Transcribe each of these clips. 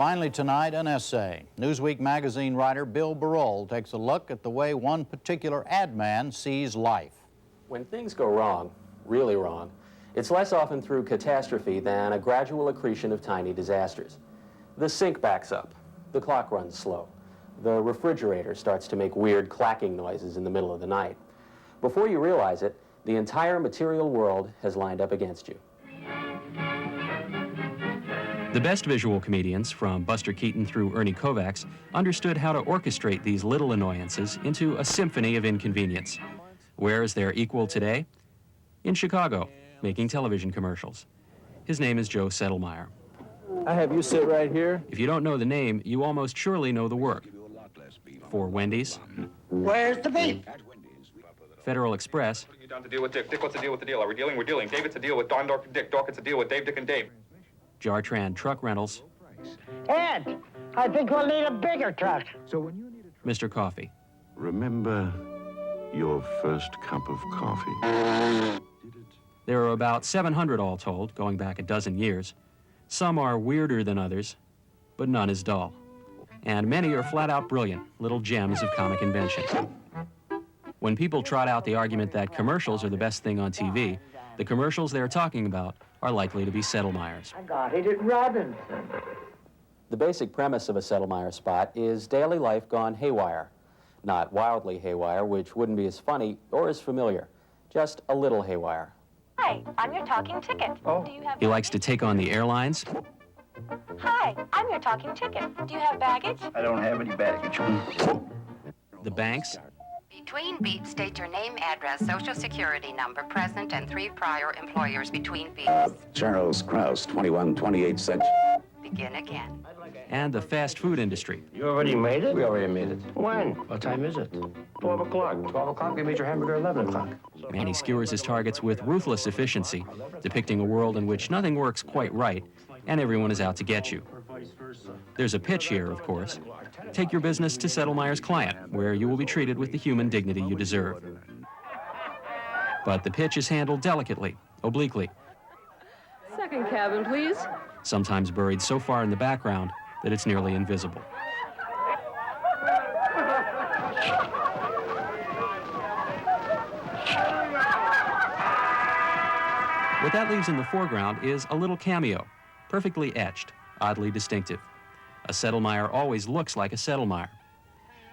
Finally tonight, an essay. Newsweek magazine writer Bill Barol takes a look at the way one particular ad man sees life. When things go wrong, really wrong, it's less often through catastrophe than a gradual accretion of tiny disasters. The sink backs up, the clock runs slow, the refrigerator starts to make weird clacking noises in the middle of the night. Before you realize it, the entire material world has lined up against you. The best visual comedians, from Buster Keaton through Ernie Kovacs, understood how to orchestrate these little annoyances into a symphony of inconvenience. Where is their equal today? In Chicago, making television commercials. His name is Joe Sedelmaier. I have you sit right here. If you don't know the name, you almost surely know the work. For Wendy's. Where's the beef? Federal Express. You down to deal with Dick. Dick, what's the deal with the deal? Are we dealing? We're dealing. David's a deal with Don, Dork, Dick. Dork, it's a deal with Dave, Dick, and Dave. Jartran Truck Rentals. Ed, I think we'll need a bigger truck. Mr. Coffee. Remember your first cup of coffee? There are about 700 all told, going back a dozen years. Some are weirder than others, but none is dull. And many are flat out brilliant, little gems of comic invention. When people trot out the argument that commercials are the best thing on TV, the commercials they're talking about are likely to be Sedelmaier's. I got it at Robinson. The basic premise of a Sedelmaier spot is daily life gone haywire. Not wildly haywire, which wouldn't be as funny or as familiar, just a little haywire. Hi, I'm your talking ticket. Oh. Do you have He likes to take on the airlines. Hi, I'm your talking ticket. Do you have baggage? I don't have any baggage. The banks. Between beeps, state your name, address, social security number, present, and 3 prior employers between beeps. Charles Krause, 2128 cents. Begin again. And the fast food industry. You already made it? We already made it. When? What time is it? 12 o'clock. 12 o'clock? We made your hamburger 11 o'clock. And he skewers his targets with ruthless efficiency, depicting a world in which nothing works quite right and everyone is out to get you. There's a pitch here, of course. Take your business to Sedelmaier's client, where you will be treated with the human dignity you deserve. But the pitch is handled delicately, obliquely. Second cabin, please. Sometimes buried so far in the background that it's nearly invisible. What that leaves in the foreground is a little cameo, perfectly etched, oddly distinctive. A Sedelmaier always looks like a Sedelmaier.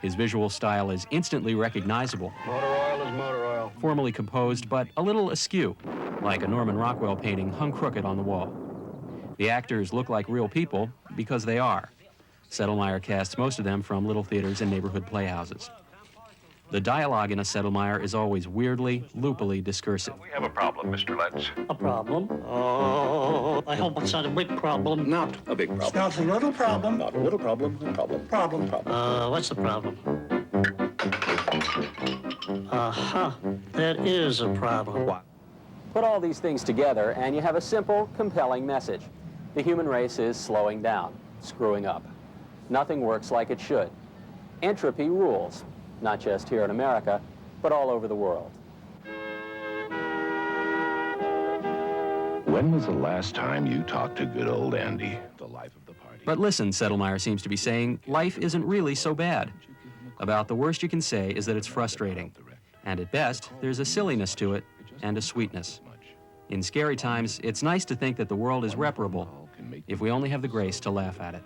His visual style is instantly recognizable. Motor oil is motor oil. Formally composed, but a little askew, like a Norman Rockwell painting hung crooked on the wall. The actors look like real people because they are. Sedelmaier casts most of them from little theaters and neighborhood playhouses. The dialogue in a Sedelmaier is always weirdly, loopily discursive. We have a problem, Mr. Letts. A problem? Oh, I hope it's not a big problem. Not a big problem. It's not a little problem. Not a little problem. Problem. Problem. What's the problem? Uh-huh. That is a problem. Put all these things together and you have a simple, compelling message. The human race is slowing down, screwing up. Nothing works like it should. Entropy rules, not just here in America, but all over the world. When was the last time you talked to good old Andy, the life of the party? But listen, Sedelmaier seems to be saying, life isn't really so bad. About the worst you can say is that it's frustrating. And at best, there's a silliness to it and a sweetness. In scary times, it's nice to think that the world is reparable if we only have the grace to laugh at it.